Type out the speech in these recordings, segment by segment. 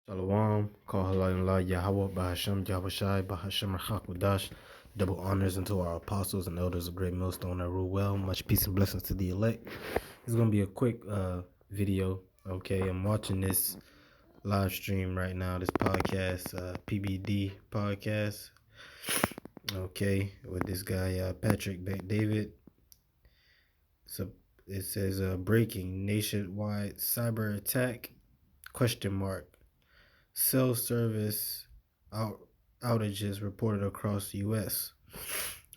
Shalom, call Allah Yahweh Bahasham Yahushai Bahasham Rachakwadash. Double honors unto our apostles and elders of Great Millstone that rule well. Much peace and blessings to the elect. This is gonna be a quick video. Okay, I'm watching this live stream right now. This podcast, PBD podcast. Okay, with this guy Patrick David. So it says breaking nationwide cyber attack question mark. Cell service outages reported across the U.S.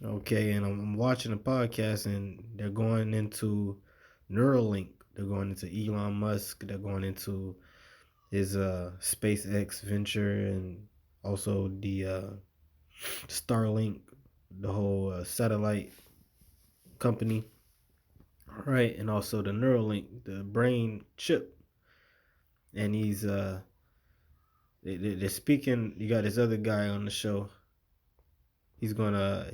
Okay, and I'm watching the podcast, and they're going into Neuralink. They're going into Elon Musk. They're going into his SpaceX venture, and also the Starlink, the whole satellite company, right? And also the Neuralink, the brain chip. And they're speaking. You got this other guy on the show. He's gonna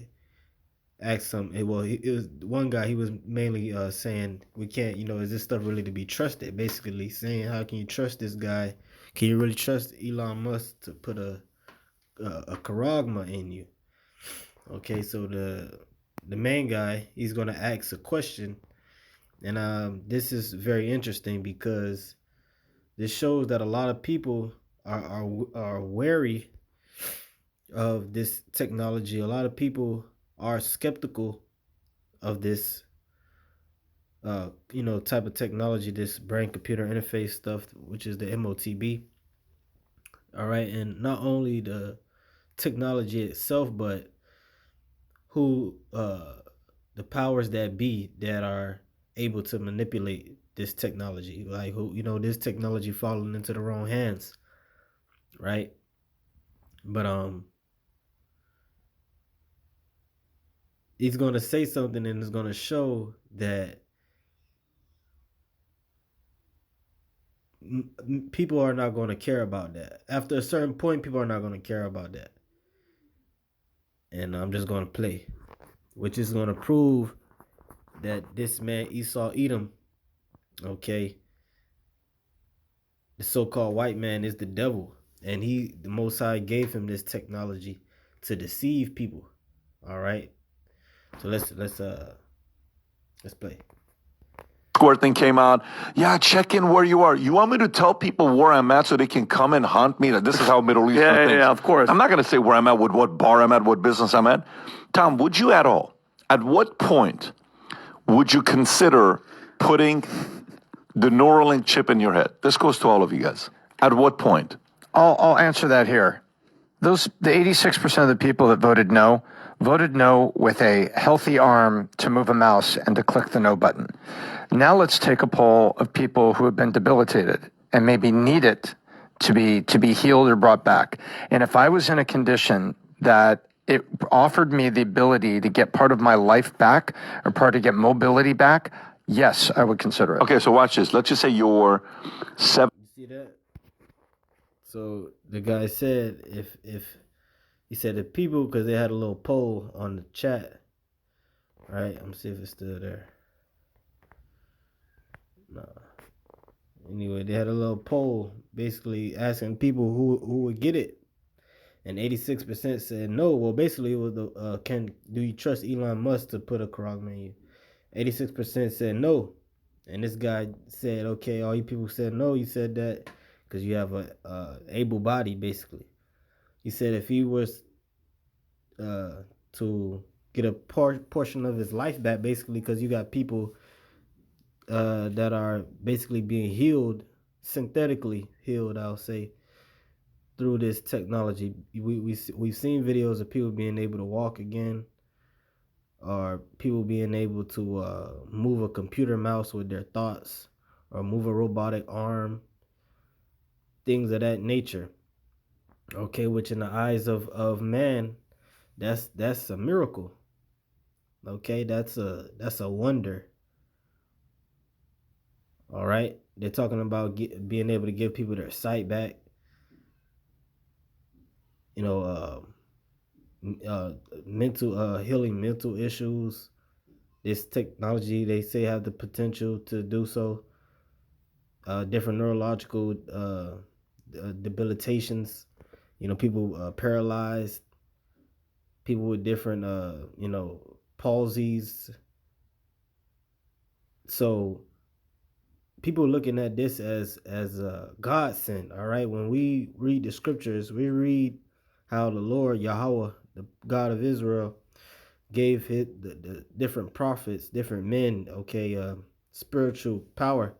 ask some. Well, it was one guy. He was mainly saying we can't. Is this stuff really to be trusted? Basically saying, how can you trust this guy? Can you really trust Elon Musk to put a charagma in you? Okay, so the main guy, he's gonna ask a question, and this is very interesting because this shows that a lot of people are wary of this technology. A lot of people are skeptical of this type of technology, this brain computer interface stuff, which is the MOTB. All right, and not only the technology itself, but who the powers that be that are able to manipulate this technology, like who this technology falling into the wrong hands, right? But he's going to say something, and it's going to show that people are not going to care about that. After a certain point, people are not going to care about that. And I'm just going to play, which is going to prove that this man Esau Edom, okay, the so-called white man is the devil, and the Most High gave him this technology to deceive people. All right, so let's play. Square thing came out. Yeah, check in where you are. You want me to tell people where I'm at so they can come and hunt me? This is how Middle Eastern thinks. Yeah, of course. I'm not going to say where I'm at, with what bar I'm at, what business I'm at. Tom, would you at what point would you consider putting the Neuralink chip in your head? This goes to all of you guys. At what point? I'll answer that here. The 86% of the people that voted no with a healthy arm to move a mouse and to click the no button. Now let's take a poll of people who have been debilitated and maybe need it to be healed or brought back. And if I was in a condition that it offered me the ability to get part of my life back or part to get mobility back, yes, I would consider it. Okay, so watch this. Let's just say you're 7. You see that? So the guy said if he said the people, because they had a little poll on the chat, right? I'm gonna see if it's still there. Nah. Anyway, they had a little poll basically asking people who would get it, and 86% said no. Well, basically it was do you trust Elon Musk to put a charagma in you? 86% said no, and this guy said, okay, all you people said no. You said that because you have a able body, basically. He said if he was to get a portion of his life back, basically, because you got people that are basically being healed, synthetically healed, I'll say, through this technology. We've seen videos of people being able to walk again, or people being able to move a computer mouse with their thoughts, or move a robotic arm, things of that nature. Okay, which in the eyes of man, that's a miracle. Okay, that's a wonder. All right, they're talking about being able to give people their sight back. Mental healing mental issues. This technology, they say, have the potential to do so. Different neurological debilitations. People paralyzed, people with different palsies. So people looking at this as God sent. All right, when we read the scriptures, we read how the Lord Yahweh, the God of Israel, gave the different prophets, different men, spiritual power,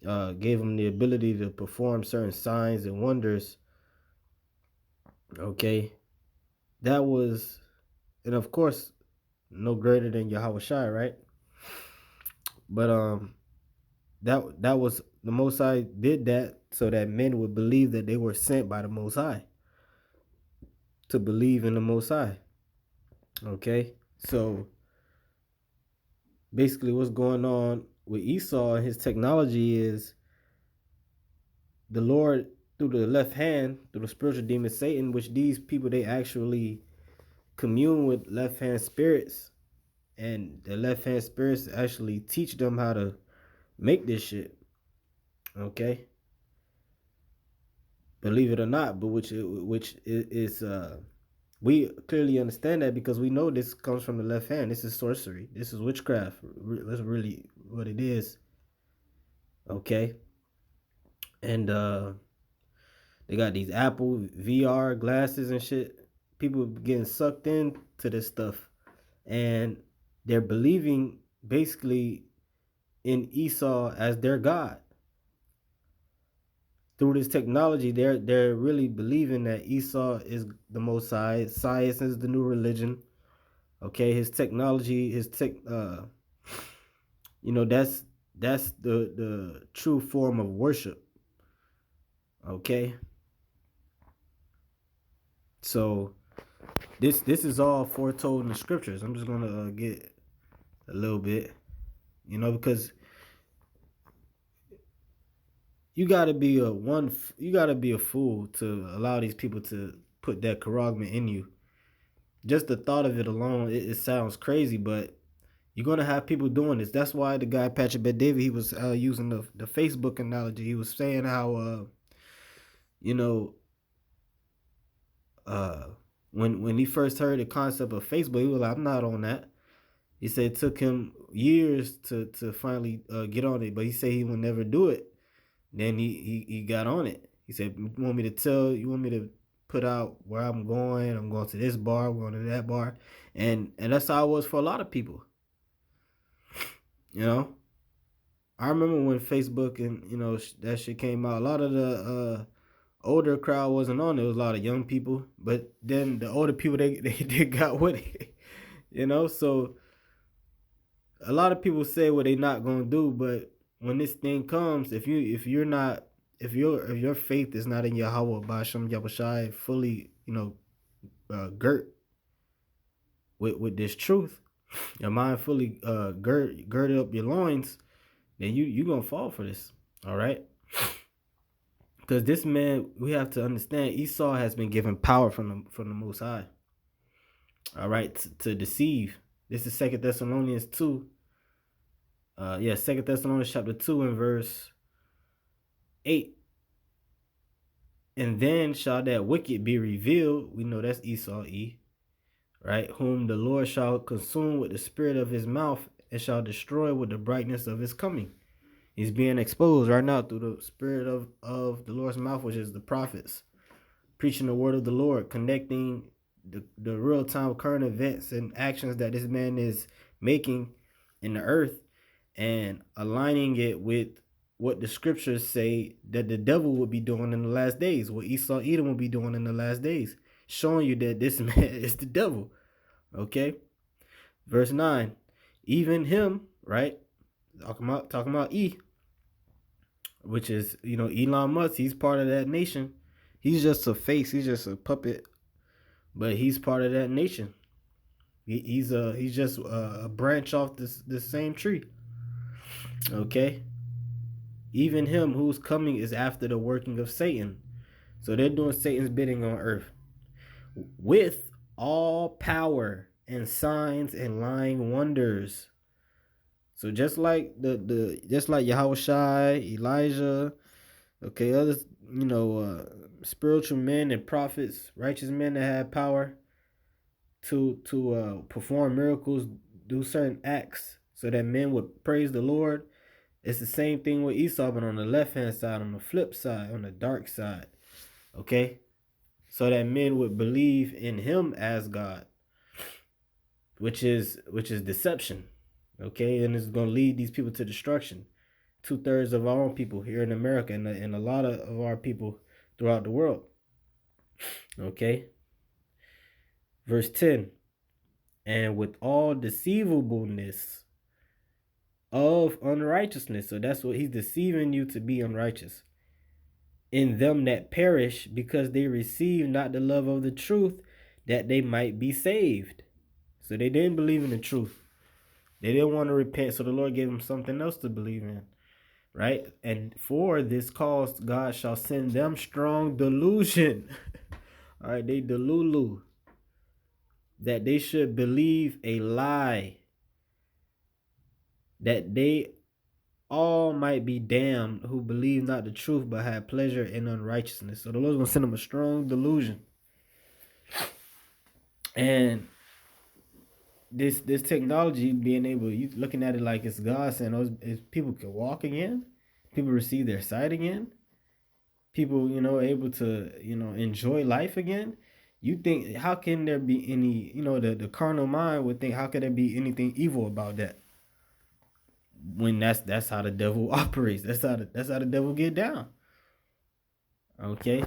gave them the ability to perform certain signs and wonders. Okay, that was, and of course, no greater than Yahweh Shai, right? But that was the Most High did that so that men would believe that they were sent by the Most High, to believe in the Most High. Okay, so basically, what's going on with Esau and his technology is the Lord, through the left hand, through the spiritual demon Satan, which these people, they actually commune with left hand spirits, and the left hand spirits actually teach them how to make this shit. Okay, believe it or not, but which is we clearly understand that because we know this comes from the left hand. This is sorcery. This is witchcraft. That's really what it is. Okay, and they got these Apple VR glasses and shit. People getting sucked into this stuff, and they're believing basically in Esau as their god. Through this technology, they're really believing that Esau is the Most High. Science is the new religion. Okay, his technology, that's the true form of worship. Okay, so this is all foretold in the scriptures. I'm just gonna get a little bit, because you gotta be a fool to allow these people to put that charagma in you. Just the thought of it alone, it sounds crazy, but you're gonna have people doing this. That's why the guy Patrick Bet David, he was using the Facebook analogy. He was saying how when he first heard the concept of Facebook, he was like, I'm not on that. He said it took him years to finally get on it, but he said he would never do it. Then he got on it. He said, you want me to put out where I'm going to this bar, I'm going to that bar. And that's how it was for a lot of people. I remember when Facebook and that shit came out, a lot of the older crowd wasn't on it. It was a lot of young people, but then the older people they got with it. So a lot of people say what they not gonna do, but when this thing comes, if your faith is not in Yahweh Ba'ashem Yahushai fully, girt with this truth, your mind fully girded up your loins, then you gonna fall for this. All right. Because this man, we have to understand, Esau has been given power from the Most High. All right, to deceive. This is 2 Thessalonians 2. 2 Thessalonians chapter 2 and verse 8. And then shall that wicked be revealed. We know that's Esau, right? Whom the Lord shall consume with the spirit of his mouth and shall destroy with the brightness of his coming. He's being exposed right now through the spirit of the Lord's mouth, which is the prophets, preaching the word of the Lord, connecting the real-time current events and actions that this man is making in the earth and aligning it with what the scriptures say that the devil will be doing in the last days, what Esau Edom will be doing in the last days, showing you that this man is the devil. Okay? Verse 9, even him, right? Talking about which is, Elon Musk, he's part of that nation. He's just a face, he's just a puppet, but he's part of that nation. He's just a branch off this same tree. Okay? Even him who's coming is after the working of Satan. So they're doing Satan's bidding on earth. With all power and signs and lying wonders. So just like just like Yahweh Shai, Elijah, okay, others, spiritual men and prophets, righteous men that had power to perform miracles, do certain acts so that men would praise the Lord. It's the same thing with Esau, but on the left-hand side, on the flip side, on the dark side. Okay? So that men would believe in him as God, which is deception. Okay? And it's going to lead these people to destruction. 2/3 of our own people here in America, and a lot of our people throughout the world. Okay? Verse 10. And with all deceivableness of unrighteousness. So that's what he's deceiving you to be unrighteous. In them that perish, because they receive not the love of the truth, that they might be saved. So they didn't believe in the truth. They didn't want to repent, so the Lord gave them something else to believe in. Right? And for this cause, God shall send them strong delusion. All right, they delulu. That they should believe a lie, that they all might be damned who believe not the truth but have pleasure in unrighteousness. So the Lord's going to send them a strong delusion. And this technology being able, you looking at it like it's God saying, people can walk again, people receive their sight again, people, able to, enjoy life again. You think, how can there be any, the carnal mind would think, how could there be anything evil about that? When that's how the devil operates. That's how the devil get down. Okay,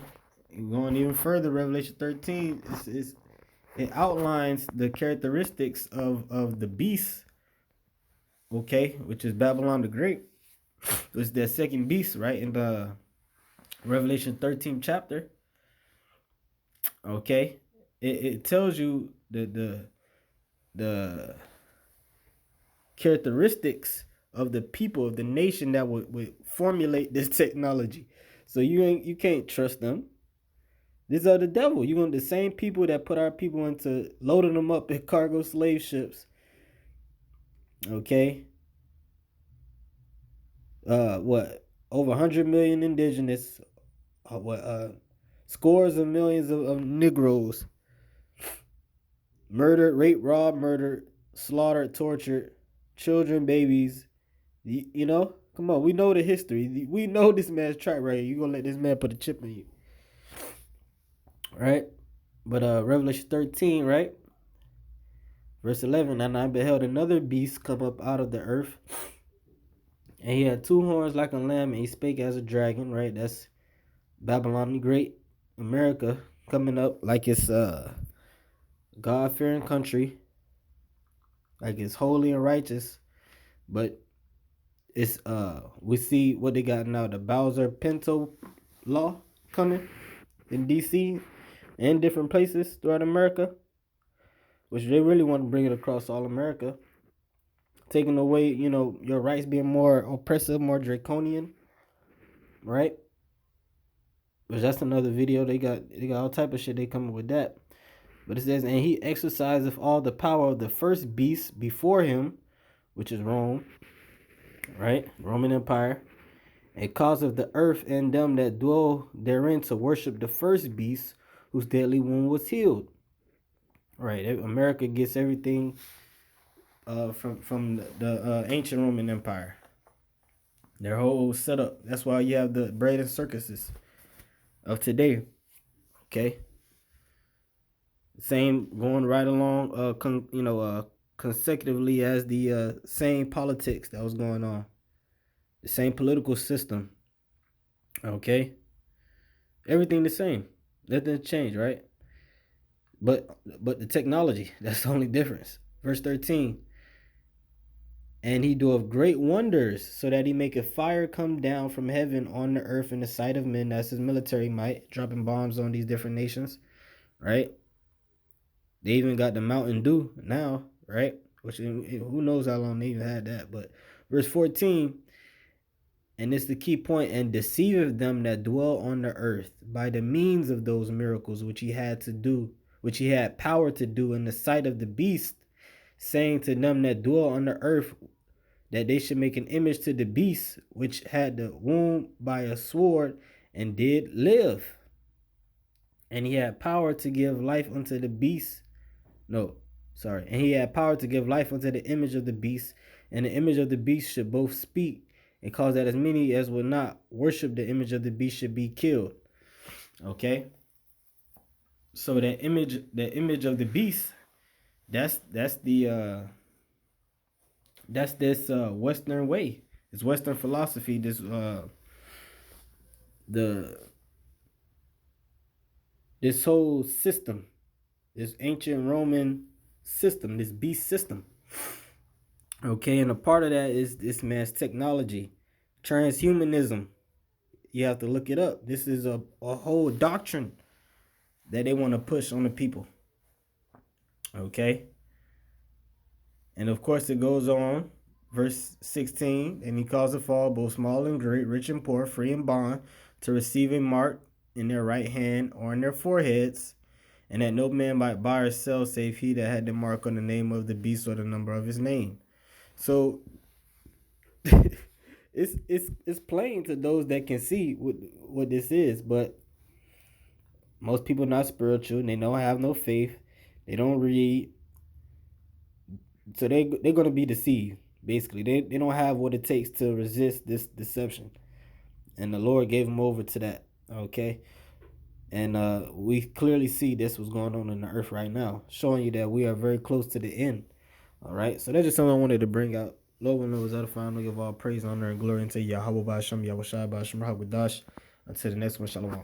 going even further, Revelation 13 it outlines the characteristics of the beast. Okay, which is Babylon the Great. It's that second beast, right, in the Revelation 13 chapter. Okay, it tells you the characteristics of the people, of the nation that would formulate this technology. So you can't trust them. These are the devil. You want the same people that put our people into loading them up in cargo slave ships. Okay. What? Over 100 million indigenous. Scores of millions of Negroes murdered, raped, robbed, murdered, slaughtered, tortured, children, babies. Come on, we know the history. We know this man's track record. You gonna let this man put a chip in you, right? But Revelation 13, right? Verse 11, and I beheld another beast come up out of the earth, and he had 2 horns like a lamb, and he spake as a dragon, right? That's Babylon the Great, America, coming up like it's God-fearing country, like it's holy and righteous, but it's we see what they got now, the Bowser-Pinto law coming in DC and different places throughout America, which they really want to bring it across all America, taking away, your rights, being more oppressive, more draconian, right? But that's another video. They got all type of shit they coming with that. But it says, and he exerciseth all the power of the first beast before him, which is Rome, right? Roman Empire. And causeth the earth and them that dwell therein to worship the first beast, whose deadly wound was healed. Right, America gets everything from the ancient Roman Empire. Their whole setup. That's why you have the bread and circuses of today. Okay. Same going right along, consecutively as the same politics that was going on. The same political system. Okay. Everything the same. Nothing changed, right? But the technology, that's the only difference. Verse 13. And he doeth great wonders, so that he maketh fire come down from heaven on the earth in the sight of men. That's his military might, dropping bombs on these different nations, right? They even got the Mountain Dew now, right? Which, who knows how long they even had that. But verse 14, and it's the key point, and deceiveth them that dwell on the earth by the means of those miracles which he had to do, which he had power to do in the sight of the beast, saying to them that dwell on the earth, that they should make an image to the beast, which had the wound by a sword, and did live. And he had power to give life unto the beast. No, sorry. And he had power to give life unto the image of the beast. And the image of the beast should both speak and cause that as many as would not worship the image of the beast should be killed. Okay. So that image of the beast, that's this Western way. It's Western philosophy. This this whole system, this ancient Roman system, this beast system. Okay, and a part of that is this man's technology, transhumanism. You have to look it up. This is a whole doctrine that they want to push on the people. Okay. And of course it goes on, verse 16, and he caused to fall both small and great, rich and poor, free and bond, to receive a mark in their right hand or in their foreheads, and that no man might buy or sell save he that had the mark on the name of the beast or the number of his name. So it's plain to those that can see what this is, but most people not spiritual and they don't have no faith. They don't read. So they're going to be deceived. Basically, they don't have what it takes to resist this deception, and the Lord gave them over to that. Okay, and we clearly see this was going on in the earth right now, showing you that we are very close to the end. All right, so that's just something I wanted to bring out. Lord, when it was edifying, we give all praise, honor, and glory unto Yahweh Ba'ashem, Yahweh Shai Ba'ashem, Rahab Until the next one, Shalom.